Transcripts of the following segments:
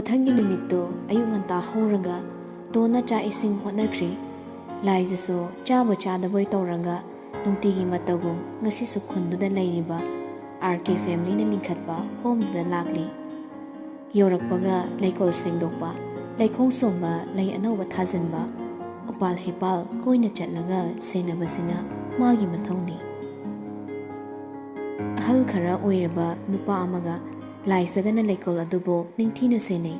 ꯃꯊꯪꯒꯤ ꯅꯨꯃꯤꯠꯇꯣ ꯑꯌꯨꯛ ꯉꯟꯇꯥ ꯍꯧꯔꯒ ꯇꯣꯟꯅ ꯆꯥꯛ ꯏꯁꯤꯡ ꯍꯣꯠꯅꯈ꯭ꯔꯤ ꯂꯥꯏꯖꯁꯨ ꯆꯥꯕ ꯆꯥꯗꯕꯣꯏ ꯇꯧꯔꯒ ꯅꯨꯡꯇꯤꯒꯤ ꯃꯇꯧꯒꯨꯝ ꯉꯁꯤꯁꯨ ꯈꯨꯟꯗꯨꯗ ꯂꯩꯔꯤꯕ RK ꯐꯦꯃꯤꯂꯤꯅ ꯂꯤꯡꯈꯠꯄ ꯍꯣꯝꯗꯨꯗ ꯂꯥꯛꯂꯤ ꯌꯧꯔꯛꯄꯒ ꯂꯩꯀꯣꯜ ꯁꯦꯡꯗꯣꯛꯄ ꯂꯩꯈꯣꯡ ꯁꯣꯝꯕ ꯂꯩ ꯑꯅꯧꯕ ꯊꯥꯖꯤꯟꯕ ꯎꯄꯥꯜ ꯍꯩꯄꯥꯜ ꯀꯣꯏꯅ ꯆꯠꯂꯒ ꯁꯦꯟꯅꯕꯁꯤꯅ ꯃꯥꯒꯤ ꯃꯊꯧꯅꯤ ꯑꯍꯜ ꯈꯔ ꯑꯣꯏꯔꯕ ꯅꯨꯄꯥ ꯑꯃꯒ ꯂꯥꯏꯖꯒꯅ ꯂꯩꯀꯣꯜ ꯑꯗꯨꯕꯨ ꯅꯤꯡꯊꯤꯅ ꯁꯦꯟꯅꯩ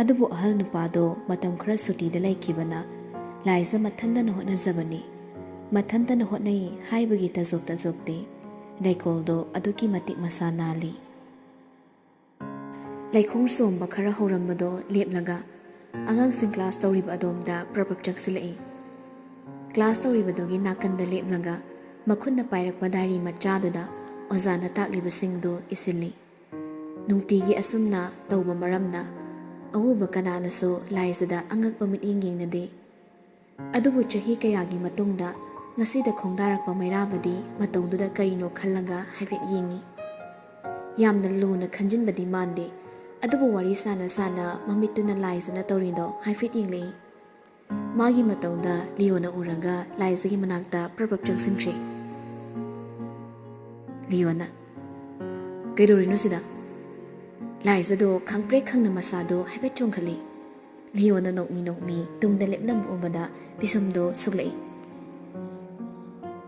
ꯑꯗꯨꯕꯨ ꯑꯍꯜ ꯅꯨꯄꯥꯗꯣ ꯃꯇꯝ ꯈꯔ ꯁꯨꯇꯤꯗ ꯂꯩꯈꯤꯕꯅ ꯂꯥꯏꯖ ꯃꯊꯟꯇꯅ ꯍꯣꯠꯅꯖꯕꯅꯤ ꯃꯊꯟꯇꯅ ꯍꯣꯠꯅꯩ ꯍꯥꯏꯕꯒꯤ ꯇꯖꯣꯞ ꯇꯖꯣꯞꯇꯤ ꯂꯩꯀꯣꯜꯗꯣ ꯑꯗꯨꯛꯀꯤ ꯃꯇꯤꯛ ꯃꯁꯥ ꯅꯥꯜꯂꯤ ꯂꯩꯈꯣꯡ ꯁꯣꯝꯕ ꯈꯔ ꯍꯧꯔꯝꯕꯗꯣ ꯂꯦꯞꯂꯒ ꯑꯉꯥꯡꯁꯤꯡ ꯀ꯭ꯂꯥꯁ ꯇꯧꯔꯤꯕ ꯑꯗꯣꯝꯗ ꯄ꯭ꯔꯞ ꯆꯪꯁꯤꯜꯂꯛꯏ ꯀ꯭ꯂꯥꯁ ꯇꯧꯔꯤꯕꯗꯨꯒꯤ ꯅꯥꯀꯟꯗ ꯂꯦꯞꯂꯒ ꯃꯈꯨꯠꯅ ꯄꯥꯏꯔꯛꯄ ꯗꯥꯏꯔꯤ ꯃꯆꯥꯗꯨꯗ ꯑꯣꯖꯥꯅ ꯇꯥꯛꯂꯤꯕꯁꯤꯡꯗꯨ ꯏꯁꯤꯜꯂꯤ ꯅꯨꯡꯇꯤꯒꯤ ꯑꯁꯨꯝꯅ ꯇꯧꯕ ꯃꯔꯝꯅ ꯑꯎꯕ ꯀꯅꯥꯅꯁꯨ ꯂꯥꯏꯖꯗ ꯑꯉꯛꯄ ꯃꯤꯠꯌꯦꯡ ꯌꯦꯡꯅꯗꯦ ꯑꯗꯨꯕꯨ ꯆꯍꯤ ꯀꯌꯥꯒꯤ ꯃꯇꯨꯡꯗ ꯉꯁꯤꯗ ꯈꯣꯡꯗꯥꯔꯛꯄ ꯃꯩꯔꯥꯕꯗꯤ ꯃꯇꯧꯗꯨꯗ ꯀꯔꯤꯅꯣ ꯈꯜꯂꯒ ꯍꯥꯏꯐꯦꯠ ꯌꯦꯡꯉꯤ ꯌꯥꯝꯅ ꯂꯨꯅ ꯈꯟꯖꯤꯟꯕꯗꯤ ꯃꯥꯟꯗꯦ ꯑꯗꯨꯕꯨ ꯋꯥꯔꯤ ꯁꯥꯅ ꯁꯥꯅ ꯃꯃꯤꯠꯇꯨꯅ ꯂꯥꯏꯖꯅ ꯇꯧꯔꯤꯗꯣ ꯍꯥꯏꯐꯦꯠ ꯌꯦꯡꯂꯛꯏ ꯃꯥꯒꯤ ꯃꯇꯧꯗ ꯂꯤꯌꯣꯅ ꯎꯔꯒ ꯂꯥꯏꯖꯒꯤ ꯃꯅꯥꯛꯇ ꯄ꯭ꯔꯞ ꯆꯪꯁꯤꯟꯈ꯭ꯔꯦ ꯂꯤꯌꯣꯅ ꯀꯩꯗꯧꯔꯤꯅꯣ ꯁꯤꯗ ꯂꯥꯏꯖꯗꯣ ꯈꯪꯄ꯭ꯔꯦꯛ ꯈꯪꯅ ꯃꯁꯥꯗꯣ ꯍꯥꯏꯐꯦꯠ ꯆꯣꯡꯈꯠꯂꯤ ꯂꯤꯌꯣꯅ ꯅꯣꯛꯃꯤ ꯇꯨꯡꯗ ꯂꯦꯞꯂꯝꯕ ꯎꯕꯗ ꯄꯤꯁꯨꯝꯗꯣ ꯁꯨꯛꯂꯛꯏ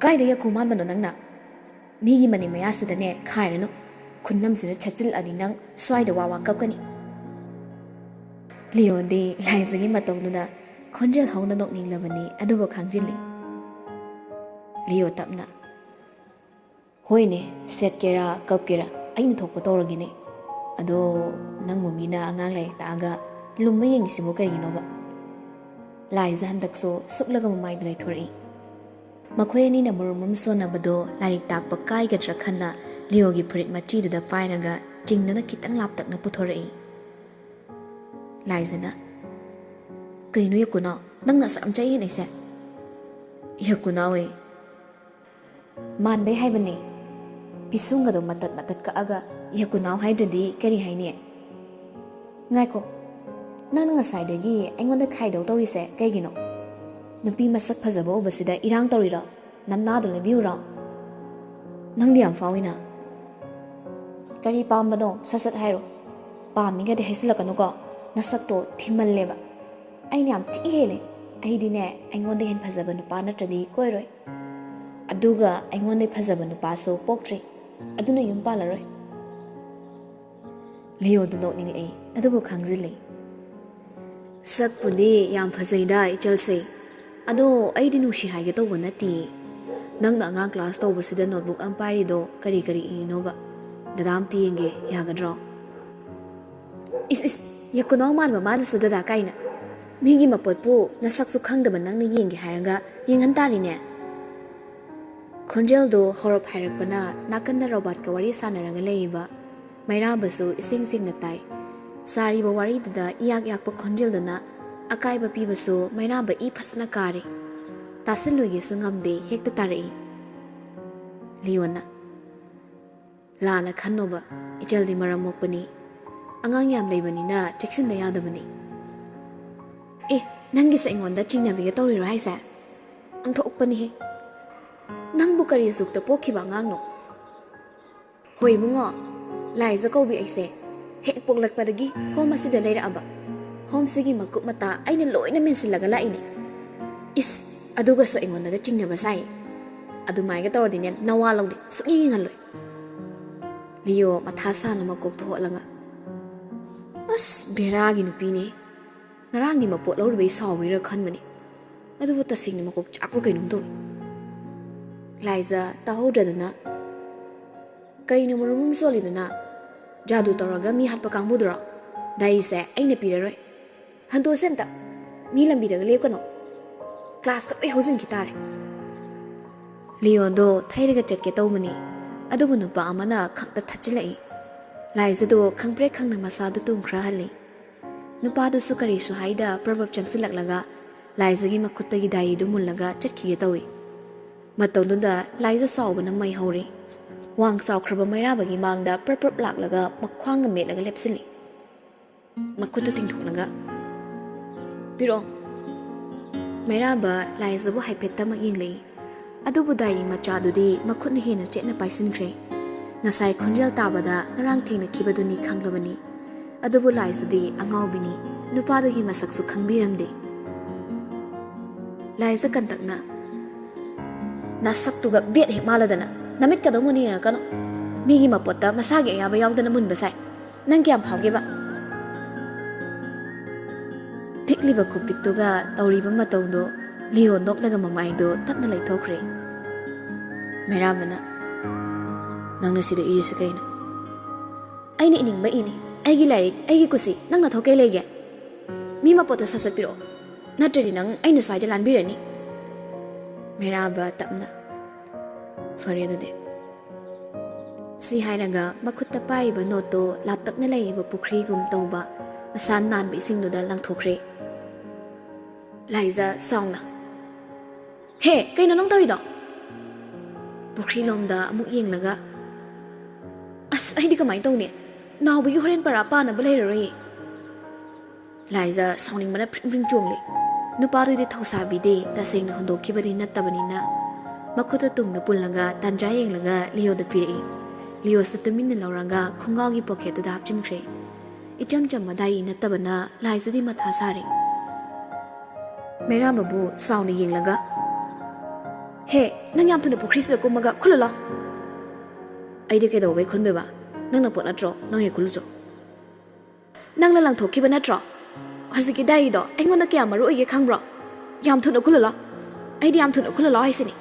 ꯀꯥꯏꯗ ꯌꯥꯈꯨ ꯃꯥꯟꯕꯅꯣ ꯅꯪꯅ ꯃꯤꯒꯤ ꯃꯅꯤꯡ ꯃꯌꯥꯁꯤꯗꯅꯦ ꯈꯥꯏꯔꯅꯨ ꯈꯨꯟꯅꯝꯁꯤꯗ ꯁꯠꯆꯤꯜꯂꯛꯑꯗꯤ ꯅꯪ ꯁ꯭ꯋꯥꯏꯗ ꯋꯥ ꯀꯞꯀꯅꯤ ꯂꯤꯌꯣꯗꯤ ꯂꯥꯏꯖꯒꯤ ꯃꯇꯧꯗꯨꯗ ꯈꯣꯟꯖꯦꯜ ꯍꯧꯅ ꯅꯣꯛꯅꯤꯡꯂꯕꯅꯤ ꯑꯗꯨꯕꯨ ꯈꯪꯖꯤꯜꯂꯤ ꯂꯤꯌꯣ ꯇꯞꯅ ꯍꯣꯏꯅꯦ ꯁꯦꯠꯀꯦꯔꯥ ꯀꯞꯀꯦꯔꯥ ꯑꯩꯅ ꯊꯣꯛꯄ ꯇꯧꯔꯒꯦꯅꯦ ꯑꯗꯣ ꯅꯪꯕꯨ ꯃꯤꯅ ꯑꯉꯥꯡ ꯂꯥꯏꯔꯤꯛ ꯇꯥꯛꯑꯒ ꯂꯨꯝꯕ ꯌꯦꯡꯉꯤꯁꯤꯕꯨ ꯀꯩꯒꯤꯅꯣꯕ ꯂꯥꯏꯖ ꯍꯟꯗꯛꯁꯨ ꯁꯨꯛꯂꯒ ꯃꯃꯥꯏꯗ ꯂꯩꯊꯣꯔꯛꯏ ꯃꯈꯣꯏ ꯑꯅꯤꯅ ꯃꯨꯔꯨꯝ ꯁꯣꯟꯅꯕꯗꯣ ꯂꯥꯏꯔꯤꯛ ꯇꯥꯛꯄ ꯀꯥꯏꯒꯗ꯭ꯔꯥ ꯈꯟꯅ ꯂꯤꯌꯣꯒꯤ ꯐꯨꯔꯤꯠ ꯃꯆꯤꯗꯨꯗ ꯄꯥꯏꯔꯒ ꯆꯤꯡꯅꯅ ꯈꯤꯇꯪ ꯂꯥꯞꯇꯛꯅ ꯄꯨꯊꯣꯔꯛꯏ ꯂꯥꯏꯖꯅ ꯀꯩꯅꯣ ꯌꯀꯨꯅꯥꯎ ꯅꯪꯅ ꯑꯁꯨꯛ ꯌꯥꯝ ꯆꯌꯦꯠꯅꯩꯁꯦ ꯌꯀꯨꯅꯥꯎꯋꯦ ꯃꯥꯟꯕꯩ ꯍꯥꯏꯕꯅꯦ ꯄꯤꯁꯨꯡꯒꯗꯣ ꯃꯇꯠ ꯃꯇꯠ ꯀꯛꯑꯒ ꯌꯀꯨꯅꯥꯎ ꯍꯥꯏꯗ꯭ꯔꯗꯤ ꯀꯔꯤ ꯍꯥꯏꯅꯤ ꯉꯥꯏꯈꯣ ꯅꯪꯅ ꯉꯁꯥꯏꯗꯒꯤ ꯑꯩꯉꯣꯟꯗ ꯈꯥꯏꯗꯧ ꯇꯧꯔꯤꯁꯦ ꯀꯩꯒꯤꯅꯣ ꯅꯨꯄꯤ ꯃꯁꯛ ꯐꯖꯕ ꯎꯕꯁꯤꯗ ꯏꯔꯥꯡ ꯇꯧꯔꯤꯔꯣ ꯅꯝꯅꯥꯗꯣ ꯂꯩꯕꯤꯌꯨꯔꯣ ꯅꯪꯗꯤ ꯌꯥꯝ ꯐꯥꯎꯏꯅ ꯀꯔꯤ ꯄꯥꯝꯕꯅꯣ ꯁꯠ ꯁꯠ ꯍꯥꯏꯔꯣ ꯄꯥꯝꯃꯤꯒꯗꯤ ꯍꯥꯏꯖꯤꯜꯂꯛꯀꯅꯨꯀꯣ ꯅꯁꯛꯇꯣ ꯊꯤꯃꯜꯂꯦꯕ ꯑꯩꯅ ꯌꯥꯝ ꯊꯤ ꯍꯦꯜꯂꯦ ꯑꯩꯗꯤꯅꯦ ꯑꯩꯉꯣꯟꯗ ꯍꯦꯟ ꯐꯖꯕ ꯅꯨꯄꯥ ꯅꯠꯇ꯭ꯔꯗꯤ ꯀꯣꯏꯔꯣꯏ ꯑꯗꯨꯒ ꯑꯩꯉꯣꯟꯗ ꯐꯖꯕ ꯅꯨꯄꯥꯁꯨ ꯄꯣꯛꯇ꯭ꯔꯤ ꯑꯗꯨꯅ ꯌꯨꯝ ꯄꯥꯜꯂꯔꯣꯏ ꯂꯤꯌꯣꯗꯨ ꯅꯣꯛꯅꯤꯡꯂꯛꯏ ꯑꯗꯨꯕꯨ ꯈꯪꯖꯤꯜꯂꯤ ꯁꯛꯄꯨꯗꯤ ꯌꯥꯝ ꯐꯖꯩꯗ ꯏꯆꯜꯁꯦ ꯑꯗꯣ ꯑꯩꯗꯤ ꯅꯨꯡꯁꯤ ꯍꯥꯏꯒꯦ ꯇꯧꯕ ꯅꯠꯇꯦ ꯅꯪꯅ ꯑꯉꯥꯡ ꯀ꯭ꯂꯥꯁ ꯇꯧꯕꯁꯤꯗ ꯅꯣꯠꯕꯨꯛ ꯑꯃ ꯄꯥꯏꯔꯤꯗꯣ ꯀꯔꯤ ꯏꯔꯤꯅꯣꯕ ꯗꯗꯥ ꯑꯝꯇ ꯌꯦꯡꯒꯦ ꯌꯥꯒꯗ꯭ꯔꯣ ꯏꯁ ꯌꯀꯨꯅꯥꯎ ꯃꯥꯟꯕ ꯃꯥꯅꯁꯨ ꯗꯗꯥ ꯀꯥꯏꯅ ꯃꯤꯒꯤ ꯃꯄꯣꯠꯄꯨ ꯅꯁꯛꯁꯨ ꯈꯪꯗꯕ ꯅꯪꯅ ꯌꯦꯡꯒꯦ ꯍꯥꯏꯔꯒ ꯌꯦꯡꯍꯟ ꯇꯥꯔꯤꯅꯦ ꯈꯣꯟꯖꯦꯜꯗꯣ ꯍꯧꯔꯞ ꯍꯥꯏꯔꯛꯄꯅ ꯅꯥꯀꯟꯗ ꯔꯣꯕꯥꯠꯀ ꯋꯥꯔꯤ ꯁꯥꯟꯅꯔꯒ ꯂꯩꯔꯤꯕ ꯃꯩꯔꯥꯕꯁꯨ ꯏꯁꯦꯡ ꯁꯦꯡꯅ ꯇꯥꯏ ꯁꯥꯔꯤꯕ ꯋꯥꯔꯤꯗꯨꯗ ꯏꯌꯥꯛ ꯌꯥꯛꯄ ꯈꯣꯟꯖꯦꯜꯗꯨꯅ ꯑꯀꯥꯏꯕ ꯄꯤꯕꯁꯨ ꯃꯩꯔꯥꯕ ꯏ ꯐꯖꯅ ꯀꯥꯔꯤ ꯇꯥꯁꯤꯜꯂꯣꯏꯒꯦꯁꯨ ꯉꯝꯗꯦ ꯍꯦꯛꯇ ꯇꯥꯔꯛꯏ ꯂꯤꯌꯣꯅ ꯂꯥꯟꯅ ꯈꯟꯅꯣꯕ ꯏꯆꯜꯗꯤ ꯃꯔꯝ ꯃꯣꯛꯄꯅꯤ ꯑꯉꯥꯡ ꯌꯥꯝ ꯂꯩꯕꯅꯤꯅ ꯆꯦꯛꯁꯤꯟꯗ ꯌꯥꯗꯕꯅꯤ ꯅꯪꯒꯤꯁꯦ ꯑꯩꯉꯣꯟꯗ ꯆꯤꯡꯅꯕꯤꯒ ꯇꯧꯔꯤꯔꯣ ꯍꯥꯏꯁꯦ ꯑꯣꯟꯊꯣꯛꯄꯅꯤꯍꯦ ꯅꯪꯕꯨ ꯀꯔꯤ ꯖꯨꯛꯇ ꯄꯣꯛꯈꯤꯕ ꯑꯉꯥꯡꯅꯣ ꯍꯣꯏ ꯏꯕꯨꯡꯉꯣ ꯂꯥꯏꯖ ꯀꯧꯕꯤ ꯑꯩꯁꯦ ꯍꯦꯛ ꯄꯣꯛꯂꯛꯄꯗꯒꯤ ꯍꯣꯝ ꯑꯁꯤꯗ ꯂꯩꯔꯛꯑꯕ ꯍꯣꯝꯁꯤꯒꯤ ꯃꯀꯨꯞ ꯃꯇꯥ ꯑꯩꯅ ꯂꯣꯏꯅ ꯃꯦꯟꯁꯤꯜꯂꯒ ꯂꯥꯛꯏꯅꯦ ꯑꯗꯨꯒꯁꯨ ꯑꯩꯉꯣꯟꯗꯒ ꯆꯤꯡꯅꯕ ꯁꯥꯏ ꯑꯗꯨꯃꯥꯏꯅ ꯇꯧꯔꯗꯤꯅꯦ ꯅꯋꯥ ꯂꯧꯗꯦ ꯁꯨꯛꯌꯦꯡ ꯌꯦꯡꯍꯜꯂꯣꯏ ꯂꯤꯌꯣ ꯃꯊꯥ ꯁꯥꯅ ꯃꯀꯣꯛꯇꯣ ꯍꯣꯠꯂꯒ ꯕꯦꯔꯥꯒꯤ ꯅꯨꯄꯤꯅꯦ ꯉꯔꯥꯡꯒꯤ ꯃꯄꯣꯠ ꯂꯧꯔꯨꯕꯩ ꯁꯥꯎꯕꯩꯔ ꯈꯟꯕꯅꯤ ꯑꯗꯨꯕꯨ ꯇꯁꯦꯡꯅ ꯃꯀꯣꯛ ꯆꯥꯛꯄ꯭ꯔ ꯀꯩꯅꯣꯝ ꯇꯧꯏ ꯂꯥꯏꯖ ꯇꯥꯍꯧꯗ꯭ꯔꯗꯨꯅ ꯀꯩꯅꯣ ꯃꯔꯨꯝ ꯆꯣꯜꯂꯤꯗꯨꯅ ꯖꯥꯗꯨ ꯇꯧꯔꯒ ꯃꯤ ꯍꯥꯠꯄ ꯀꯥꯡꯕꯨꯗꯨꯔꯣ ꯗꯥꯏꯔꯤꯁꯦ ꯑꯩꯅ ꯄꯤꯔꯔꯣꯏ ꯍꯟꯗꯣꯛꯑꯁꯦ ꯑꯝꯇ ꯃꯤ ꯂꯝꯕꯤꯗꯒ ꯂꯦꯞꯀꯅꯣ ꯀ꯭ꯂꯥꯁꯀ ꯂꯣꯏ ꯍꯧꯖꯤꯟꯈꯤ ꯇꯥꯔꯦ ꯂꯤꯌꯣꯗꯣ ꯊꯩꯔꯒ ꯆꯠꯀꯦ ꯇꯧꯕꯅꯤ ꯑꯗꯨꯕꯨ ꯅꯨꯄꯥ ꯑꯃꯅ ꯈꯪꯇ ꯊꯠꯆꯤꯜꯂꯛꯏ ꯂꯥꯏꯖꯗꯣ ꯈꯪꯄ꯭ꯔꯦꯛ ꯈꯪꯅ ꯃꯁꯥꯗꯨ ꯇꯨꯝꯈ꯭ꯔꯍꯜꯂꯤ ꯅꯨꯄꯥꯗꯨꯁꯨ ꯀꯔꯤꯁꯨ ꯍꯥꯏꯗ ꯄ꯭ꯔꯕꯞ ꯆꯪꯁꯤꯜꯂꯛꯂꯒ ꯂꯥꯏꯖꯒꯤ ꯃꯈꯨꯠꯇꯒꯤ ꯗꯥꯏꯔꯤꯗꯨ ꯃꯨꯜꯂꯒ ꯆꯠꯈꯤꯒꯦ ꯇꯧꯏ ꯃꯇꯧꯗꯨꯗ ꯂꯥꯏꯖ ꯁꯥꯎꯕꯅ ꯃꯩ ꯍꯧꯔꯤ ꯋꯥꯡ ꯆꯥꯎꯈ꯭ꯔꯕ ꯃꯩꯔꯥꯕꯒꯤ ꯃꯥꯡꯗ ꯄ꯭ꯔꯞ ꯂꯥꯛꯂꯒ ꯃꯈ꯭ꯋꯥꯡꯒ ꯃꯦꯠꯂꯒ ꯂꯦꯞꯁꯤꯜꯂꯤ Makuto tingthoknaga piro Mairaba laizabu haipetta mak yinglei adubu dai machadudi makhutna hena chetna paisinkhre ngasai khonjal tabada narang thengna khibaduni khanglabani adubu laizadi angaubini nupadagi masaksu khangbiramde laiza kantakna nasaktuga bet he maladana namit kadamuni kano migi mapotta masage yaba yawdana munba sai nang kyam phawgeba tikliba khupiktuga tawriba matawdo Leo noklaga mamaido tapna laithokre Mairabana nangna sida iyese kaina aini iningba ini aigi larik aigi kusi nangna thoke lege mi mapota sasapiro natrari nang aina swaida lanbirani Mairaba tapna fare dode si hairaga makhutta paiba noto laptakna laiba pukhri gum tawba masan nan bi singnoda langthokre Laiza songna He, kay nanong tawido? Pukhri lomda amuk yenglaga As ay di kamay taw ni Nawbigi horen para pa na balay rari Laiza sawning mana pring chumli Nuparo di thaw sabi di Taseng na hundok kibadi natabani na Makuta tung na pulaga Tanja yenglaga Leo da piri Leo sa tumin na lauranga Khungaw gi poketo da hapchin kre Icham cham madari natabana Laiza di mathasari Mairaba bu sawni yenglaga He, nang yam thuna pukhri sida kumaga khulala Aidi kedo we khundeba nang na pot natro nang he khulujo Nang la lang thokkiba natro Haziki dai do aingona kya maru ige khangbro Yam thuna khulala Aidi yam thuna khulala haisini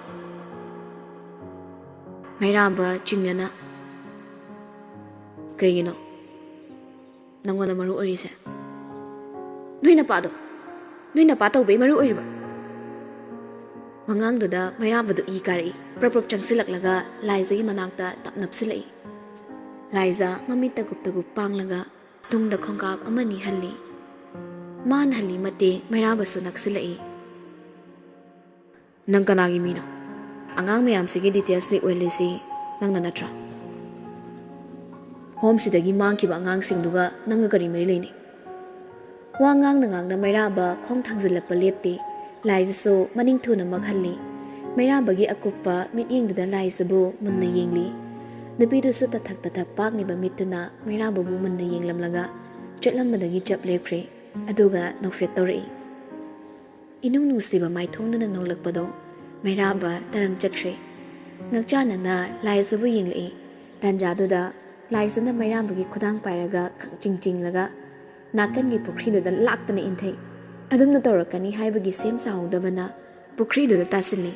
Mairaba chingyana Kayino Nangona maru orise Noina pado Noina pa tawbay maru oiriba Mangangduda Mairabadu I kari Praprup changsilaklaga Laizagi manakta tapnapsilai Laiza mamita guptagup panglaga Tungda khongkap amani halli Man halli mate Mairabasu naksilai Nang kanagi mino Angang mayam sige details li oilisi Nang nanatra Home sidagi mangkiba angang singduga Nang kari marilini Wangang nangang na Mairaba khong thangzilapa lepti Laiza so maning thuna maghalli Mairabagi akupa mityengduda Laiza bu munna yengli Nupidu su tathak pak ni ba mituna Mairaba bu munna yenglamlaga Chatlammadagi chap lepre Aduga nokfet tawri Inung nusiba maithongduna nolakpado Mairaba tarang chatkre Ngakchana na Laiza bu yengli Tanjaduda Laiza na Mairabagi khudang pairaga chingchinglaga Nakangi pukhriduda laktana inthai Adumna tawrakani haibagi sem sahudabana pukhriduda tasili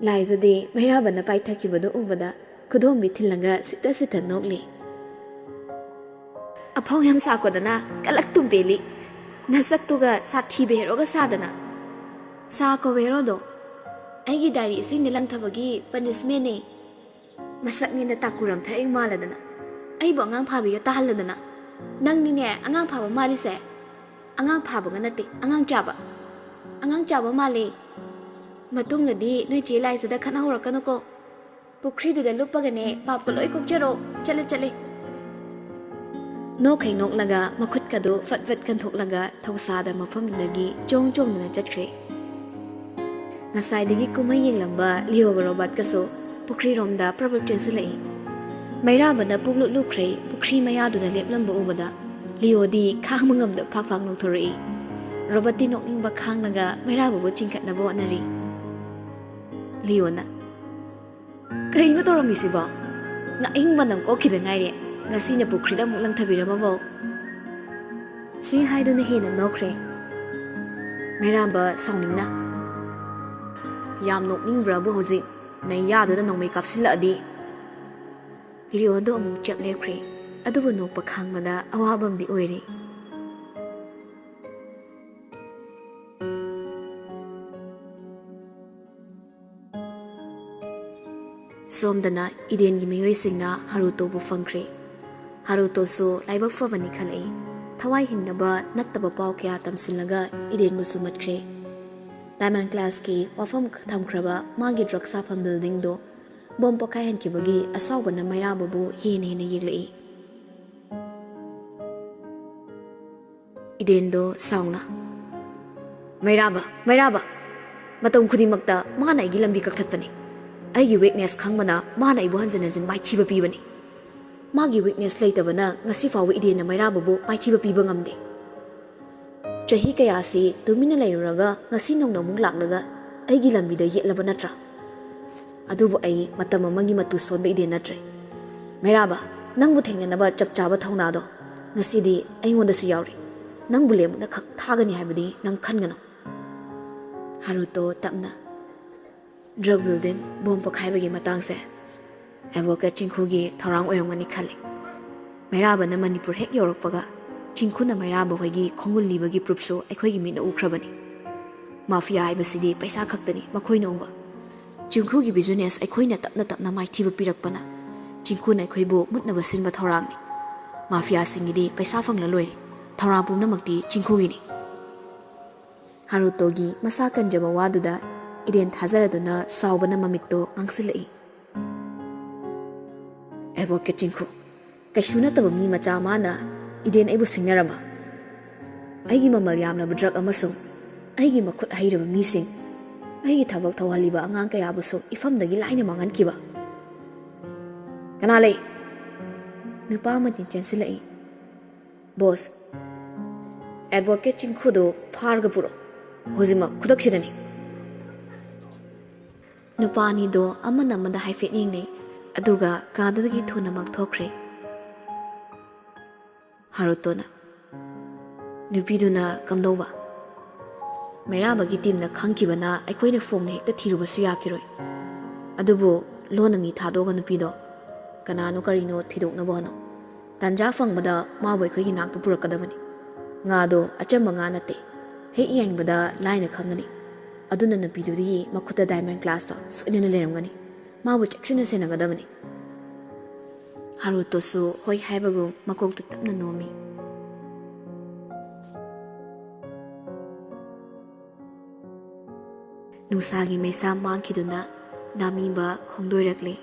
Laiza de Mairabana paithakibadu ubada khudom bithilaga sita sita nokli Aphong yam sakodana kalak tumbeli nasaktuga sathi beheroga sadana sa ko berodo aigi dari sing nilang thabagi punishment ne masak ni na takuram thareng maladana ai bo ngang phabi ga tahalladana nang ni ne angang phaba mali se angang phaba ga nati angang chaba mali matung na di noi che lai sada khana horakano ko pukhri du da lupaga ne pap ko loi kok jero chale no khai nok laga makhut ka do fat kan thok laga thausa da mafam lagi chong na chatkre ngasai digi kumai yenglamba lio robat ka so pukhri rom da prabab chensilai Mairaba na puglu lukre pukhri maya du da leplambo ubada lio di khang mangam da phak nok thori robati nok ning ba khang naga Mairaba bo chingkat na bo nari lio na kai no toromi siba nga ing manam ko khida ngai re ngasi na pukhri da mulang thabira ma bo si haidu na hina nokre Mairaba songning na yam nok ning bra bo hoji na ya do da nong makeup sila di Leo do amu chap lepre adubu nok pakhang mada awabam di oiri Somdana Iden gi miyoi singna Haruto bu fangkre Haruto so laibak fawani khalai thawai hinnaba nattaba paw kya tamsinlaga Iden mu sumatkre Diamond class ki wafam thamkraba magi drug safam building do bom pokhaihankibagi asaubana Mairababu hena yeglai. Idendo sauna. Mairaba matom khudimakta mana igi lambi kakthatpani. Aigi weakness khangmana mana ibu hanjanajan maithiba pibani. Magi weakness leitabana ngasi fawi idena Mairababu maithiba piba ngamde. Chahi kaya si tumina lairuraga ngasi nongnomung laklaga aigi lambida yetlaba natra. Adubu ai matam amagi matu sonba ide natre. Mairaba nangbu thengnanaba chapchaba thaunado ngasidi aingondasu yauri. Nangbu lemuna khak thagani haibadi nang khangano. Haruto tapna drug building bom pokhaibagi matangse advocate chingkhugi thorang oirongani khali. Mairaba na Manipur hek yorokpaga chingkhuna Mairaba hoigi khongul libagi proof aikhoigi mina ukhrabani. Mafia haibasidi paisa khaktani makhoina uba. Chingkhugi business aikhoina tapna maithiba pirakpana chingkhuna aikhoibu mutnaba sinba thorangni. Mafia singidi paisa fangla loi thorang pumnamakti chingkhugini. Harutogi masa kanjaba waduda iden thajaraduna saubana mamikto ngangsilai. Advocate chingkhu kaisuna taba mi macha mana iden aibu singnarama. Aigi mamal yamna drug amasung aigi makhut hairaba mising aigi thabak thawhaliba angang kayabusu ifamdagi laina mangankiba. Kana lei nupa amani chensilai. Boss advocate chingkhu do pharga puro hojima khudak sirani. Nupani do amana amada haifet yingne aduga kadudagi thuna magthokre. Harutona nupiduna kamdauba Mairabagi teamna khangkibana aikhoina phone hekta thirubasu yakiroi. Adubu lonami thadoga nupido kanano karino thidokna bono tanja fangbada mabu aikhoigi naktu purakadabani. Ngado achamba nga nate hek yangbada laina khangani. Aduna nupidudi makhuta diamond class to soinana lerangani mabu cheksina senagadabani. Haruto su hoi haibagu makoktu tapna nomi. Nusagi mesa mangkiduna namiba khongdoirakli.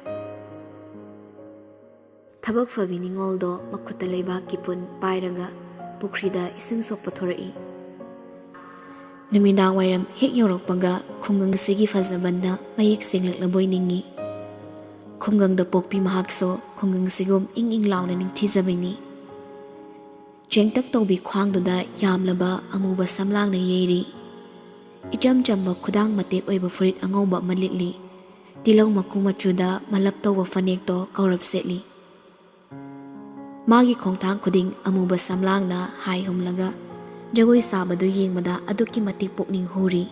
Thabak fabini ngoldo makhuta leiba kipun pairaga pukrida ising sokpa thorai. Numidang wairam hek yorokpaga khungang sigi fazabanda mayek senglaknaboi ningi. Khungang da pokpi mahakso khungang sigum ing launa ning thizabini. Chengtak tobi khwangduda yamlaba amuba samlang na yeri. Ijam jamba khudang matek oiba furit angauba malitli. Tilaw maku machuda malap toba fanek to kaurap setli. Magi khongtang khuding amuba samlang na hai humlaga jagoi sabadu yengmada aduki matik pokning huri.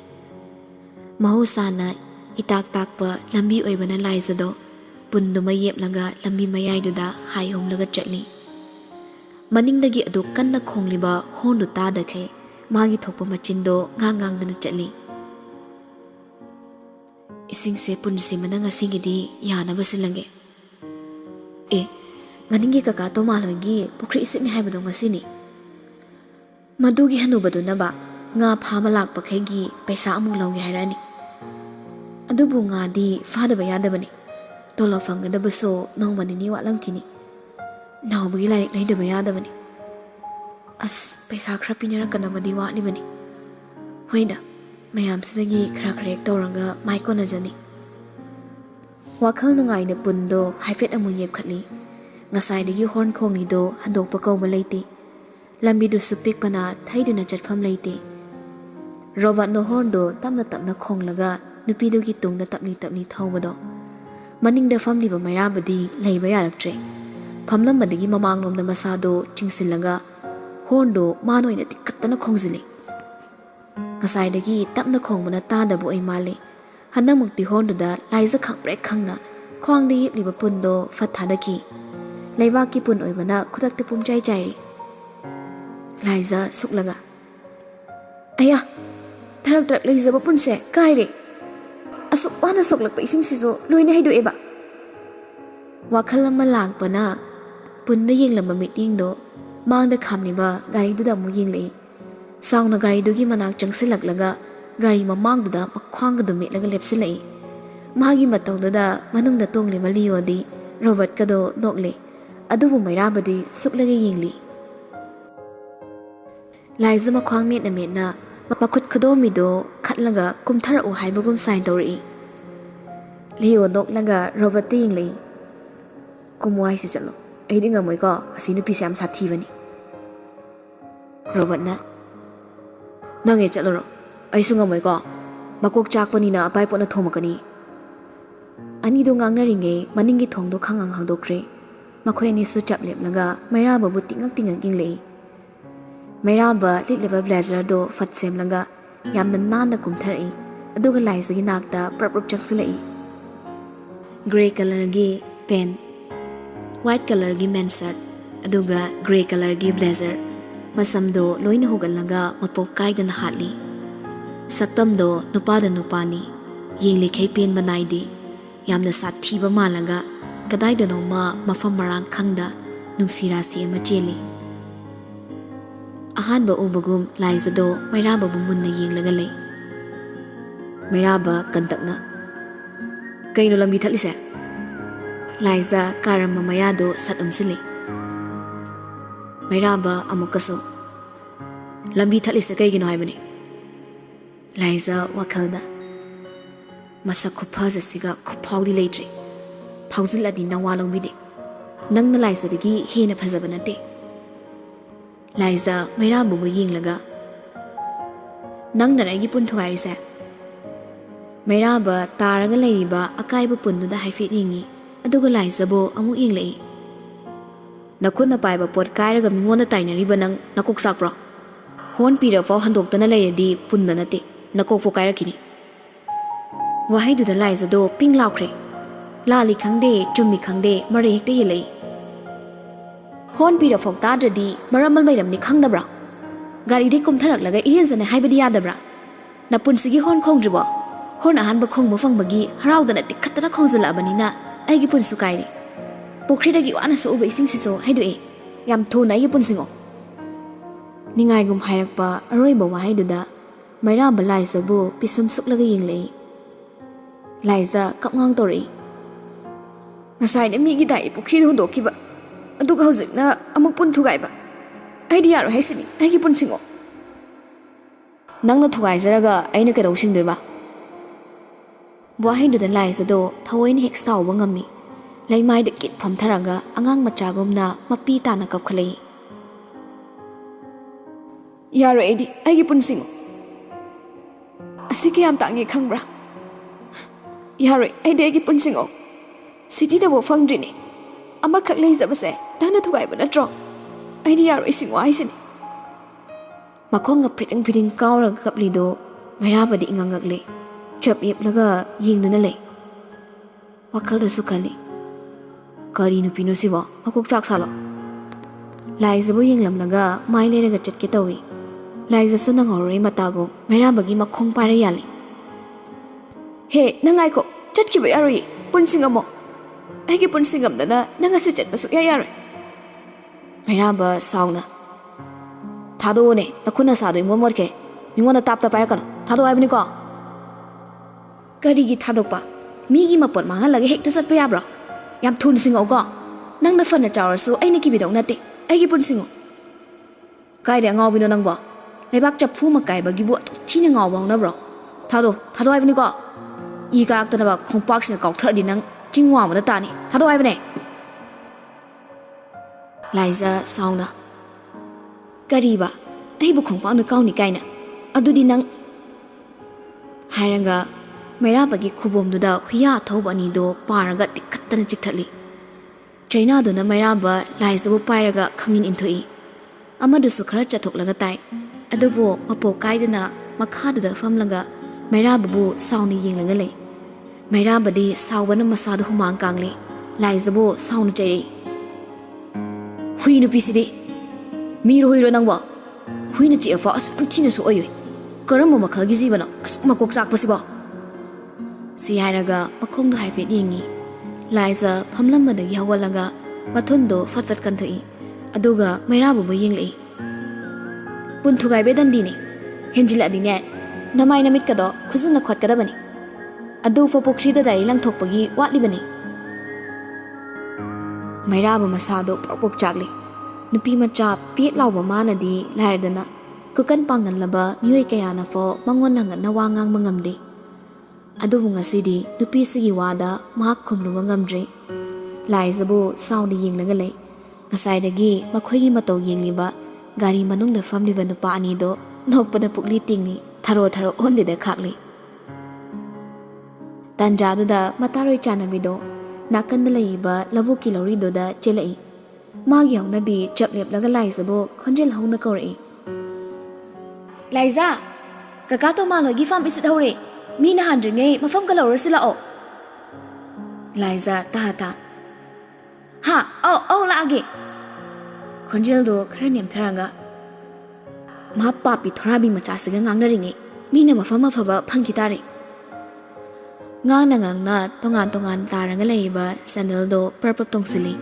Mahosana itak takpa lambi oibana laizado punduma yeplaga lambi mayaiduda hai humlaga chatli. Maningdagi adu kanna khongliba hondu tadakhe magi thokpa machindo ngangangdana chatli. Isingse punsi mananga singidi yanaba silange. Maningi kaka to malhogi pokri isipni haibado ngasini. Madugi hanubado naba nga phama lakpa khegi paisa amung lawgi hairani. Adubu nga di fadaba yadabani. Tolo fangadaba so nongmanini watlamkini. Nawbagi larik laidaba yadabani. As paisa khra pinarakanabadi watlibani. Hoida mayam sidagi khra khrek tawranga maiko najani. Wakhal nungai na pundo haifet amu yep khatli. Ngasai horn khongni do handokpa kauba leite. Lambi du supik pana thaiduna chatpham leite. Robot no horn do tamna khonglaga nupidugi tungna tapni thawbado. Maningda famliba Mairabadi leiba yaraktre. Famlambadagi mamangnomda masado chingsilaga horn do manoina tikkattana khongzili. Ngasai tapna khongbana tadabu ai male. Hanamukti horn da laiza khangprek khangna khwangda yepliba pundo fathadaki. Laibaki pun oibana khudak te pumchai chai. Laiza suklaga. Aya, tharak laizaba punse kaire. Asuk wana soklakpa ising siso loina haidu eba. Wakhalama langpana punda yenglamba meeting do mangda khamniba gari duda mu yenglei. Sauna gari dugi manak changsilaklaga gari mamangduda makhwangda metlaga lepsilai. ꯃꯥꯒꯤ ꯃꯇꯧꯗꯨꯗ ꯃꯅꯨꯡꯗ ꯇꯣꯡꯂꯤꯕ ꯂꯤꯑꯣꯗꯤ ꯔꯣꯕꯔꯠꯀꯗꯣ ꯅꯣꯛꯂꯤ ꯑꯗꯨꯕꯨ ꯃꯩꯔꯥꯕꯗꯤ ꯁꯨꯛꯂꯒ ꯌꯦꯡꯂꯤ ꯂꯥꯏꯖ ꯃꯈ꯭ꯋꯥꯡ ꯃꯦꯠꯅ ꯃꯦꯠꯅ ꯃꯈꯨꯠ ꯈꯨꯗꯣꯝꯕꯤꯗꯣ ꯈꯠꯂꯒ ꯀꯨꯝꯊꯔꯛꯎ ꯍꯥꯏꯕꯒꯨꯝ sign ꯇꯧꯔꯛꯏ Leo ꯅꯣꯛꯂꯒ ꯔꯣꯕꯔꯠꯇ ꯌꯦꯡꯂꯛꯏ ꯀꯨꯝꯃꯨ ꯍꯥꯏꯁꯤ ꯆꯠꯂꯣ ꯑꯩꯗꯤ ꯉꯝꯃꯣꯏꯀꯣ ꯑꯁꯤ ꯅꯨꯄꯤꯁꯦ ꯌꯥꯝ ꯁꯥꯊꯤꯕꯅꯤ ꯔꯣꯕꯔꯠꯅ ꯅꯪ ꯆꯠꯂꯨꯔꯣ ꯑꯩꯁꯨ ꯉꯝꯃꯣꯏꯀꯣ ꯃꯀꯣꯛ ꯆꯥꯛꯄꯅꯤꯅ ꯑꯄꯥꯏ ꯄꯣꯠꯅ ꯊꯣꯝꯃꯛꯀꯅꯤ ꯑꯅꯤꯗꯣ ꯉꯥꯡꯅꯔꯤꯉꯩ ꯃꯅꯤꯡꯒꯤ ꯊꯣꯡꯗꯣ ꯈꯪꯉꯪ ꯍꯥꯡꯗꯣꯛꯈ꯭ꯔꯦ ꯃꯈꯣꯏ ꯑꯅꯤꯁꯨ ꯆꯞ ꯂꯦꯞꯂꯒ ꯃꯩꯔꯥꯕꯕꯨ ꯇꯤꯡꯉꯛ ꯇꯤꯡꯉꯛ ꯌꯦꯡꯂꯛꯏ ꯃꯩꯔꯥꯕ ꯂꯤꯠꯂꯤꯕ ꯕ꯭ꯂꯦꯖꯔꯗꯣ ꯐꯠ ꯁꯦꯝꯂꯒ ꯌꯥꯝꯅ ꯅꯥꯟꯅ ꯀꯨꯝꯊꯔꯛꯏ ꯑꯗꯨꯒ ꯂꯥꯏꯖꯒꯤ ꯅꯥꯛꯇ ꯄ꯭ꯔꯞ ꯄ꯭ꯔꯞ ꯆꯪꯁꯤꯜꯂꯛꯏ ꯒ꯭ꯔꯦ ꯀꯂꯔꯒꯤ ꯄꯦꯟ ꯋꯥꯏꯠ ꯀꯂꯔꯒꯤ ꯃꯦꯟ ꯁꯔꯠ ꯑꯗꯨꯒ ꯒ꯭ꯔꯦ ꯀꯂꯔꯒꯤ ꯕ꯭ꯂꯦꯖꯔ ꯃꯁꯝꯗꯣ ꯂꯣꯏꯅ ꯍꯨꯒꯠꯂꯒ ꯃꯄꯣꯞ ꯀꯥꯏꯗꯅ ꯍꯥꯠꯂꯤ ꯁꯛꯇꯝꯗꯣ ꯅꯨꯄꯥꯗ ꯅꯨꯄꯥꯅꯤ ꯌꯦꯡꯂꯤꯈꯩ ꯄꯦꯟꯕ ꯅꯥꯏꯗꯦ ꯌꯥꯝꯅ ꯁꯥꯊꯤꯕ ꯃꯥꯜꯂꯒ ꯀꯗꯥꯏꯗꯅꯣꯃ ꯃꯐꯝ ꯃꯔꯥꯡ ꯈꯪꯗ ꯅꯨꯡꯁꯤ ꯔꯥꯁꯤ ꯑꯃ ꯆꯦꯜꯂꯤ ꯑꯍꯥꯟꯕ ꯎꯕꯒꯨꯝ ꯂꯥꯏꯖꯗꯣ ꯃꯩꯔꯥꯕꯕꯨ ꯃꯨꯟꯅ ꯌꯦꯡꯂꯒ ꯂꯩ ꯃꯩꯔꯥꯕ ꯀꯟꯇꯛꯅ ꯀꯩꯅꯣ ꯂꯝꯕꯤ ꯊꯠꯂꯤꯁꯦ ꯂꯥꯏꯖ ꯀꯥꯔꯝꯕ ꯃꯌꯥꯗꯣ ꯁꯠ ꯎꯝꯁꯤꯜꯂꯤ ꯃꯩꯔꯥꯕ ꯑꯃꯨꯛꯀꯁꯨ ꯂꯝꯕꯤ ꯊꯠꯂꯤꯁꯦ ꯀꯩꯒꯤꯅꯣ ꯍꯥꯏꯕꯅꯤ ꯂꯥꯏꯖ ꯋꯥꯈꯜꯗ ꯃꯁꯛ ꯈꯨꯐꯖꯁꯤꯒ ꯈꯨꯐꯥꯎꯗꯤ ꯂꯩꯇ꯭ꯔꯦ ꯐꯥꯎꯖꯤꯜꯂꯗꯤ ꯅꯋꯥ ꯂꯧꯕꯤꯗꯦ ꯅꯪꯅ ꯂꯥꯏꯖꯗꯒꯤ ꯍꯦꯟꯅ ꯐꯖꯕ ꯅꯠꯇꯦ ꯂꯥꯏꯖ ꯃꯩꯔꯥꯕꯕꯨ ꯌꯦꯡꯂꯒ ꯅꯪꯅꯔ ꯑꯩꯒꯤ ꯄꯨꯟ ꯊꯨꯒꯥꯏꯔꯤꯁꯦ ꯃꯩꯔꯥꯕ ꯇꯥꯔꯒ ꯂꯩꯔꯤꯕ ꯑꯀꯥꯏꯕ ꯄꯨꯟꯗꯨꯗ ꯍꯥꯏꯐꯦꯠ ꯌꯦꯡꯉꯤ ꯑꯗꯨꯒ ꯂꯥꯏꯖꯕꯨ ꯑꯃꯨꯛ ꯌꯦꯡꯂꯛꯏ ꯅꯈꯨꯠꯅ ꯄꯥꯏꯕ ꯄꯣꯠ ꯀꯥꯏꯔꯒ ꯃꯤꯉꯣꯟꯗ ꯇꯥꯏꯅꯔꯤꯕ ꯅꯪ ꯅꯀꯣꯛ ꯆꯥꯛꯄ꯭ꯔꯣ ꯍꯣꯟ ꯄꯤꯔꯐꯥꯎ ꯍꯟꯗꯣꯛꯇꯅ ꯂꯩꯔꯗꯤ ꯄꯨꯟꯗ ꯅꯠꯇꯦ ꯅꯀꯣꯛꯐꯥꯎ ꯀꯥꯏꯔꯛꯈꯤꯅꯤ ꯋꯥꯍꯩꯗꯨꯗ ꯂꯥꯏꯖꯗꯣ ꯄꯤꯡ ꯂꯥꯎꯈ꯭ꯔꯦ ꯂꯥꯜꯂꯤ ꯈꯪꯗꯦ ꯆꯨꯝꯃꯤ ꯈꯪꯗꯦ ꯃꯔꯩ ꯍꯦꯛꯇ ꯌꯦꯜꯂꯛꯏ ꯍꯣꯟ ꯄꯤꯔꯐꯥꯎ ꯇꯥꯗ꯭ꯔꯗꯤ ꯃꯔꯝ ꯑꯃ ꯂꯩꯔꯝꯅꯤ ꯈꯪꯗꯕ꯭ꯔꯥ ꯒꯥꯔꯤꯗꯩ ꯀꯨꯝꯊꯔꯛꯂꯒ ꯏꯔꯦꯟꯖꯅ ꯍꯥꯏꯕꯗꯤ ꯌꯥꯗꯕ꯭ꯔꯥ ꯅꯄꯨꯟꯁꯤꯒꯤ ꯍꯣꯟ ꯈꯣꯡꯗ꯭ꯔꯤꯕꯣ ꯍꯣꯟ ꯑꯍꯥꯟꯕ ꯈꯣꯡꯕ ꯐꯪꯕꯒꯤ ꯍꯔꯥꯎꯗꯅ ꯇꯤꯛꯈꯠꯇꯅ ꯈꯣꯡꯖꯤꯜꯂꯛꯑꯕꯅꯤꯅ ꯑꯩꯒꯤ ꯄꯨꯟꯁꯨ ꯀꯥꯏꯔꯦ ꯄꯨꯈ꯭ꯔꯤꯗꯒꯤ ꯋꯥꯅꯁꯨ ꯎꯕ ꯏꯁꯤꯡꯁꯤꯁꯨ ꯍꯩꯗꯣꯛꯏ ꯌꯥꯝ ꯊꯨꯅ ꯑꯩꯒꯤ ꯄꯨꯟꯁꯤꯡꯉꯣ ꯅꯤꯡꯉꯥꯏꯒꯨꯝ ꯍꯥꯏꯔꯛꯄ ꯑꯔꯣꯏꯕ ꯋꯥꯍꯩꯗꯨꯗ ꯃꯩꯔꯥꯕ ꯂꯥꯏꯖꯕꯨ ꯄꯤꯁꯨꯝ ꯁꯨꯛꯂꯒ ꯌꯦꯡꯂꯛꯏ ꯂꯥꯏꯖ ꯀꯞꯉꯥꯡ ꯇꯧꯔꯛꯏ ꯉꯁꯥꯏꯅ ꯃꯤꯒꯤ ꯗꯥꯏꯔꯤ ꯄꯨꯈ꯭ꯔꯤꯗ ꯍꯨꯟꯗꯣꯛꯈꯤꯕ ꯑꯗꯨꯒ ꯍꯧꯖꯤꯛꯅ ꯑꯃꯨꯛ ꯄꯨꯟ ꯊꯨꯒꯥꯏꯕ ꯑꯩꯗꯤ ꯌꯥꯔꯣꯏ ꯍꯥꯏꯁꯤꯅꯤ ꯑꯩꯒꯤ ꯄꯨꯟꯁꯤꯡꯉꯣ ꯅꯪꯅ ꯊꯨꯒꯥꯏꯖꯔꯒ ꯑꯩꯅ ꯀꯩꯗꯧ ꯁꯤꯡꯗꯣꯏꯕ ꯋꯥꯍꯩꯗꯨꯗ ꯂꯥꯏꯖꯗꯣ ꯊꯑꯣꯏꯅ ꯍꯦꯛ ꯁꯥꯎꯕ ꯉꯝꯃꯤ ꯂꯩꯃꯥꯏꯗ ꯀꯤꯠ ꯐꯝꯊꯔꯒ ꯑꯉꯥꯡ ꯃꯆꯥꯒꯨꯝꯅ ꯃꯄꯤ ꯇꯥꯅ ꯀꯞꯈꯠꯂꯛꯏ ꯌꯥꯔꯣꯏ ꯑꯩꯒꯤ ꯄꯨꯟꯁꯤꯡꯉꯣ ꯑꯁꯤ ꯀꯌꯥꯝ ꯇꯥꯡꯉꯦ ꯈꯪꯕ꯭ꯔꯥ ꯌꯥꯔꯣꯏ ꯑꯩꯒꯤ ꯄꯨꯟꯁꯤꯡꯉꯣ ꯁꯤꯇꯤꯗꯕꯨ ꯐꯪꯗ꯭ꯔꯤꯅꯦ ꯑꯃꯈꯛ ꯂꯩꯖꯕꯁꯦ ꯅꯪꯅ ꯊꯨꯒꯥꯏꯕ ꯅꯠꯇ꯭ꯔꯣ ꯑꯩꯗꯤ ꯌꯥꯔꯣꯏ ꯁꯤꯡꯉꯣ ꯍꯥꯏꯁꯤꯅꯤ ꯃꯈꯣꯡꯒ ꯐꯤꯗꯤꯡ ꯐꯤꯗꯤꯡ ꯀꯥꯎꯔꯒ ꯀꯞꯂꯤꯗꯣ ꯃꯩꯔꯥꯕꯗꯤ ꯏꯉꯛꯉꯛꯂꯦ ꯆꯞ ꯌꯦꯞꯂꯒ ꯌꯦꯡꯗꯨꯅ ꯂꯩ ꯋꯥꯈꯜꯗꯁꯨ ꯈꯜꯂꯤ ꯀꯔꯤ ꯅꯨꯄꯤꯅꯣ ꯁꯤꯕꯣ ꯃꯀꯣꯛ ꯆꯥꯛ ꯁꯥꯂꯣ ꯂꯥꯏꯖꯕꯨ ꯌꯦꯡꯂꯝꯂꯒ ꯃꯥꯏ ꯂꯩꯔꯒ ꯆꯠꯀꯦ ꯇꯧꯏ ꯂꯥꯏꯖꯁꯨ ꯅꯪꯍꯧꯔꯣꯏ ꯃꯇꯥꯒꯨꯝ ꯃꯩꯔꯥꯕꯒꯤ ꯃꯈꯣꯡ ꯄꯥꯏꯔ ꯌꯥꯜꯂꯤ ꯍꯦ ꯅꯪ ꯉꯥꯏꯈꯣ ꯆꯠꯈꯤꯕ ꯌꯥꯔꯣꯏꯌꯦ ꯄꯨꯟꯁꯤꯡ ꯑꯃꯣ ꯑꯩꯒꯤ ꯄꯨꯟꯁꯤꯡ ꯑꯃꯗꯅ ꯅꯪ ꯑꯁꯤ ꯆꯠꯄ ꯁꯨꯛꯌꯥ ꯌꯥꯔꯣꯏ ꯃꯩꯔꯥꯕ ꯁꯥꯎꯅ ꯊꯥꯗꯣꯛꯑꯣꯅꯦ ꯅꯈꯨꯠ ꯅꯁꯥꯗꯣ ꯏꯃꯣꯠ ꯃꯣꯠꯈꯦ ꯃꯤꯉꯣꯟꯗ ꯇꯥꯞꯇ ꯄꯥꯏꯔꯛꯀꯅꯣ ꯊꯥꯗꯣꯛꯑꯣ ꯍꯥꯏꯕꯅꯤꯀꯣ ꯀꯔꯤꯒꯤ ꯊꯥꯗꯣꯛꯄ ꯃꯤꯒꯤ ꯃꯄꯣꯠ ꯃꯥꯡꯍꯜꯂꯒ ꯍꯦꯛꯇ ꯆꯠꯄ ꯌꯥꯕ꯭ꯔꯣ ꯌꯥꯝ ꯊꯨꯅ ꯁꯤꯡꯉꯛꯎꯀꯣ ꯅꯪꯅ ꯐꯅ ꯆꯥꯎꯔꯁꯨ ꯑꯩꯅ ꯀꯤꯕꯤꯗꯧ ꯅꯠꯇꯦ ꯑꯩꯒꯤ ꯄꯨꯟꯁꯤꯡꯉꯣ ꯀꯥꯏꯗꯩ ꯑꯉꯥꯎꯕꯤꯅꯣ ꯅꯪꯕꯣ ꯂꯩꯕꯥꯛ ꯆꯐꯨ ꯃꯀꯥꯏꯕꯒꯤꯕꯨ ꯑꯗꯨꯛ ꯊꯤꯅ ꯉꯥꯎꯕ ꯍꯧꯅꯕ꯭ꯔꯣ ꯊꯥꯗꯣꯛ ꯍꯥꯏꯕꯅꯤꯀꯣ ꯏ ꯀꯥꯔꯛꯇꯅꯕ ꯈꯣꯡꯄꯥꯛꯁꯤꯅ ꯀꯥꯎꯊꯔꯗꯤ ꯅꯪ ꯆꯤꯡ ꯋꯥꯡꯃꯗ ꯇꯥꯅꯤ ꯊꯥꯗꯣꯛ ꯍꯥꯏꯕꯅꯦ ꯂꯥꯏꯖ ꯁꯥꯎꯅ ꯀꯔꯤꯕ ꯑꯩꯕꯨ ꯈꯣꯡꯄꯥꯛꯅ ꯀꯥꯎꯅꯤ ꯀꯥꯏꯅ ꯑꯗꯨꯗꯤ ꯅꯪ ꯍꯥꯏꯔꯒ ꯃꯩꯔꯥꯕꯒꯤ ꯈꯨꯕꯣꯝꯗꯨꯗ ꯍꯨꯏꯌꯥ ꯑꯊꯧꯕ ꯑꯅꯤꯗꯣ ꯄꯥꯔꯒ ꯇꯤꯛꯈꯠꯇꯅ ꯆꯤꯛꯊꯠꯂꯤ ꯆꯩꯅꯥꯗꯨꯅ ꯃꯩꯔꯥꯕ ꯂꯥꯏꯖꯕꯨ ꯄꯥꯏꯔꯒ ꯈꯪꯏꯟ ꯏꯟꯊꯣꯛꯏ ꯑꯃꯗꯨꯁꯨ ꯈꯔ ꯆꯠꯊꯣꯛꯂꯒ ꯇꯥꯏ ꯑꯗꯨꯕꯨ ꯃꯄꯣꯛ ꯀꯥꯏꯗꯅ ꯃꯈꯥꯗꯨꯗ ꯐꯝꯂꯒ ꯃꯩꯔꯥꯕꯕꯨ ꯁꯥꯎꯅ ꯌꯦꯡꯂꯒ ꯂꯩ ꯃꯩꯔꯥꯕꯗꯤ ꯁꯥꯎꯕꯅ ꯃꯁꯥꯗ ꯍꯨꯃꯥꯡ ꯀꯥꯡꯂꯤ ꯂꯥꯏꯖꯕꯨ ꯁꯥꯎꯅ ꯆꯩꯔꯛꯏ ꯍꯨꯏ ꯅꯨꯄꯤꯁꯤꯗꯤ ꯃꯤꯔꯣ ꯍꯨꯏꯔꯣ ꯅꯪꯕꯣ ꯍꯨꯏꯅ ꯆꯤꯛꯑꯐꯥꯎ ꯑꯁꯨꯛ ꯊꯤꯅꯁꯨ ꯑꯣꯏꯌꯨꯏ ꯀꯔꯝꯕ ꯃꯈꯜꯒꯤ ꯖꯤꯕꯅꯣ ꯑꯁꯨꯛ ꯃꯀꯣꯛ ꯆꯥꯛꯄꯁꯤꯕꯣ ꯁꯤ ꯍꯥꯏꯔꯒ ꯃꯈꯣꯡꯗꯣ ꯍꯥꯏꯐꯦꯠ ꯌꯦꯡꯉꯤ ꯂꯥꯏꯖ ꯐꯝꯂꯝꯕꯗꯒꯤ ꯍꯧꯒꯠꯂꯒ ꯃꯊꯨꯟꯗꯣ ꯐꯠ ꯐꯠ ꯀꯟꯊꯣꯛꯏ ꯑꯗꯨꯒ ꯃꯩꯔꯥꯕꯕꯨ ꯌꯦꯡꯂꯛꯏ ꯄꯨꯟ ꯊꯨꯒꯥꯏꯕꯩ ꯗꯟꯗꯤꯅꯦ ꯍꯦꯟꯖꯤꯜꯂꯛꯑꯗꯤꯅꯦ ꯅꯃꯥꯏ ꯅꯃꯤꯠꯀꯗꯣ ꯈꯨꯖꯤꯟꯅ ꯈꯣꯠꯀꯗꯕꯅꯤ ꯑꯗꯨ ꯄꯨꯈ꯭ꯔꯤꯗ ꯒꯥꯔꯤ ꯂꯪꯊꯣꯛꯄꯒꯤ ꯋꯥꯠꯂꯤꯕꯅꯤ ꯃꯩꯔꯥꯕ ꯃꯁꯥꯗꯣ ꯄ꯭ꯔꯣꯛ ꯆꯥꯛꯂꯤ ꯅꯨꯄꯤ ꯃꯆꯥ ꯄꯦꯠ ꯂꯥꯎꯕ ꯃꯥꯅꯗꯤ ꯂꯥꯏꯔꯗꯅ ꯀꯨꯀꯟ ꯄꯥꯡꯒꯜꯂꯕ ꯃꯤꯑꯣꯏ ꯀꯌꯥꯅ ꯐꯥꯎ ꯃꯉꯣꯟ ꯍꯪꯒꯠꯅ ꯋꯥ ꯉꯥꯡꯕ ꯉꯝꯗꯦ ꯑꯗꯨꯕꯨ ꯉꯁꯤꯗꯤ ꯅꯨꯄꯤꯁꯤꯒꯤ ꯋꯥꯗ ꯃꯍꯥꯛ ꯈꯨꯝꯂꯨꯕ ꯉꯝꯗ꯭ꯔꯦ ꯂꯥꯏꯖꯕꯨ ꯁꯥꯎꯅ ꯌꯦꯡꯂꯒ ꯂꯩ ꯉꯁꯥꯏꯗꯒꯤ ꯃꯈꯣꯏꯒꯤ ꯃꯇꯧ ꯌꯦꯡꯂꯤꯕ ꯒꯥꯔꯤ ꯃꯅꯨꯡꯗ ꯐꯝꯂꯤꯕ ꯅꯨꯄꯥ ꯑꯅꯤꯗꯣ ꯅꯣꯛꯄꯗ ꯄꯨꯛꯂꯤ ꯇꯤꯡꯅꯤ ꯊꯔꯣ ꯑꯣꯟꯗꯦꯗ ꯈꯥꯛꯂꯤ ꯇꯥꯟꯖꯥꯗꯨꯗ ꯃꯇꯥꯔꯣꯏ ꯆꯥꯅꯕꯤꯗꯣ ꯅꯥꯀꯟꯗ ꯂꯩꯔꯤꯕ ꯂꯧꯕꯨꯛꯀꯤ ꯂꯧꯔꯤꯗꯨꯗ ꯆꯦꯜꯂꯛꯏ ꯃꯥꯒꯤ ꯍꯧꯅꯕꯤ ꯆꯞ ꯂꯦꯞꯂꯒ ꯂꯥꯏꯖꯕꯨ ꯈꯣꯟꯖꯦꯜ ꯍꯧꯅ ꯀꯧꯔꯛꯏ ꯂꯥꯏꯖꯥ ꯀꯀꯥ ꯇꯣꯃꯥꯂꯣꯏꯒꯤ ꯐꯥꯝ ꯏꯁꯤꯠ ꯍꯧꯔꯦ ꯃꯤꯅ ꯍꯥꯟꯗ꯭ꯔꯤꯉꯩ ꯃꯐꯝꯒ ꯂꯧꯔꯁꯤ ꯂꯥꯛꯑꯣ ꯂꯥꯏꯖꯥ ꯇꯥ ꯍꯥ ꯑꯧ ꯂꯥꯛꯑꯒꯦ ꯈꯣꯟꯖꯦꯜꯗꯣ ꯈꯔ ꯅꯦꯝꯊꯔꯒ ꯃꯍꯥ ꯄꯥꯄꯤ ꯊꯣꯔꯥꯕꯤ ꯃꯆꯥꯁꯤꯒ ꯉꯥꯡꯅꯔꯤꯉꯩ ꯃꯤꯅ ꯃꯐꯝ ꯑꯐꯕ ꯐꯪꯈꯤ ꯇꯥꯔꯦ ꯉꯥꯡꯅ ꯇꯣꯉꯥꯟ ꯇꯥꯔꯒ ꯂꯩꯔꯤꯕ ꯁꯦꯟꯗꯜꯗꯣ ꯄꯔꯄꯞ ꯇꯣꯡꯁꯤꯜꯂꯤ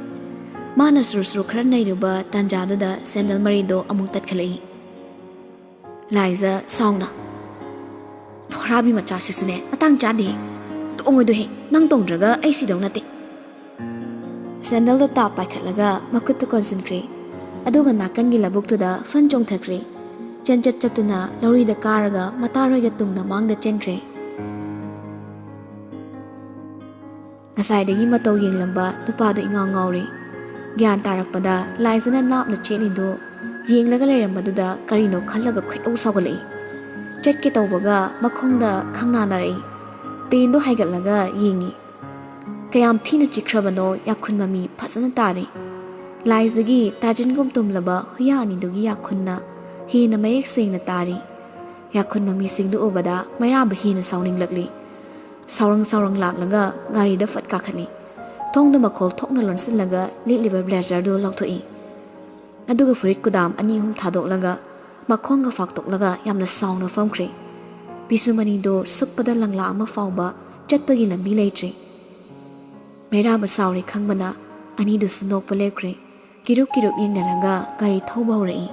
ꯃꯥꯅ ꯁꯨꯔꯨ ꯈꯔ ꯅꯩꯔꯨꯕ ꯇꯥꯟꯖꯥꯗꯨꯗ ꯁꯦꯟꯗꯜ ꯃꯔꯤꯗꯣ ꯑꯃꯨꯛ ꯇꯠꯈꯠꯂꯛꯏ ꯂꯥꯏꯖꯥ ꯁꯥꯎꯅ ꯊꯣꯔꯥꯕꯤ ꯃꯆꯥꯁꯤꯁꯨꯅꯦ ꯃꯇꯥꯡ ꯆꯥꯗꯦ ꯇꯣꯡꯉꯣꯏꯗꯣꯍꯦ ꯅꯪ ꯇꯣꯡꯗ꯭ꯔꯒ ꯑꯩ ꯁꯤꯗꯧ ꯅꯠꯇꯦ ꯁꯦꯟꯗꯜꯗꯣ ꯇꯥꯞ ꯄꯥꯏꯈꯠꯂꯒ ꯃꯈꯨꯠꯇ ꯀꯣꯟꯁꯤꯟꯈ꯭ꯔꯦ ꯑꯗꯨꯒ ꯅꯥꯀꯟꯒꯤ ꯂꯧꯕꯨꯛꯇꯨꯗ ꯐꯟ ꯆꯣꯡꯊꯈ꯭ꯔꯦ ꯆꯠꯇꯨꯅ ꯂꯧꯔꯤꯗ ꯀꯥꯔꯒ ꯃꯇꯥꯔꯣꯏꯒ ꯇꯨꯡꯗ ꯃꯥꯡꯗ ꯆꯦꯟꯈ꯭ꯔꯦ ꯉꯁꯥꯏꯗꯒꯤ ꯃꯇꯧ ꯌꯦꯡꯂꯝꯕ ꯅꯨꯄꯥꯗꯣ ꯏꯉꯥꯎ ꯉꯥꯎꯔꯦ ꯒ꯭ꯌꯥꯟ ꯇꯥꯔꯛꯄꯗ ꯂꯥꯏꯖꯅ ꯅꯥꯞꯅ ꯆꯦꯜꯂꯤꯗꯣ ꯌꯦꯡꯂꯒ ꯂꯩꯔꯝꯕꯗꯨꯗ ꯀꯔꯤꯅꯣ ꯈꯜꯂꯒ ꯈꯣꯏꯗꯧ ꯁꯥꯎꯒꯠꯂꯛꯏ ꯆꯠꯀꯦ ꯇꯧꯕꯒ ꯃꯈꯣꯡꯗ ꯈꯪꯅꯥꯅꯔꯛꯏ ꯄꯦꯟꯗꯣ ꯍꯥꯏꯒꯠꯂꯒ ꯌꯦꯡꯉꯤ ꯀꯌꯥꯝ ꯊꯤꯅ ꯆꯤꯛꯈ꯭ꯔꯕꯅꯣ ꯌꯥꯈꯨꯟ ꯃꯃꯤ ꯐꯖꯅ ꯇꯥꯔꯤ ꯂꯥꯏꯖꯗꯒꯤ ꯇꯥꯖꯤꯟꯒꯨꯝ ꯇꯨꯝꯂꯕ ꯍꯨꯌꯥ ꯑꯅꯤꯗꯨꯒꯤ ꯌꯥꯈꯨꯟꯅ ꯍꯦꯟꯅ ꯃꯌꯦꯛ ꯁꯦꯡꯅ ꯇꯥꯔꯤ ꯌꯥꯈꯨꯟ ꯃꯃꯤꯁꯤꯡꯗꯨ ꯎꯕꯗ ꯃꯩꯔꯥꯕ ꯍꯦꯟꯅ ꯁꯥꯎꯅꯤꯡꯂꯛꯂꯤ ꯁꯥꯎꯔꯪ ꯂꯥꯛꯂꯒ ꯒꯥꯔꯤꯗ ꯐꯠ ꯀꯥꯈꯠꯂꯤ ꯊꯣꯡꯗ ꯃꯈꯣꯜ ꯊꯣꯛꯅ ꯂꯣꯟꯁꯤꯜꯂꯒ ꯂꯤꯠꯂꯤꯕ ꯕ꯭ꯂꯦꯖꯔꯗꯨ ꯂꯧꯊꯣꯛꯏ ꯑꯗꯨꯒ ꯐꯨꯔꯤꯠ ꯀꯨꯗꯥꯝ 2-3 ꯊꯥꯗꯣꯛꯂꯒ ꯃꯈꯣꯡꯒ ꯐꯥꯛꯇꯣꯛꯂꯒ ꯌꯥꯝꯅ ꯁꯥꯎꯅ ꯐꯝꯈ꯭ꯔꯦ ꯄꯤꯁꯨꯃꯅꯤꯗꯣ ꯁꯨꯛꯄꯗ ꯂꯪꯂꯥ ꯑꯃ ꯐꯥꯎꯕ ꯆꯠꯄꯒꯤ ꯂꯝꯕꯤ ꯂꯩꯇ꯭ꯔꯦ ꯃꯩꯔꯥꯕ ꯁꯥꯎꯔꯦ ꯈꯪꯕꯅ ꯑꯅꯤꯗꯨꯁꯨ ꯅꯣꯛꯄ ꯂꯦꯞꯈ꯭ꯔꯦ ꯀꯤꯔꯨꯞ ꯌꯦꯡꯅꯔꯒ ꯒꯥꯔꯤ ꯊꯧꯕ ꯍꯧꯔꯛꯏ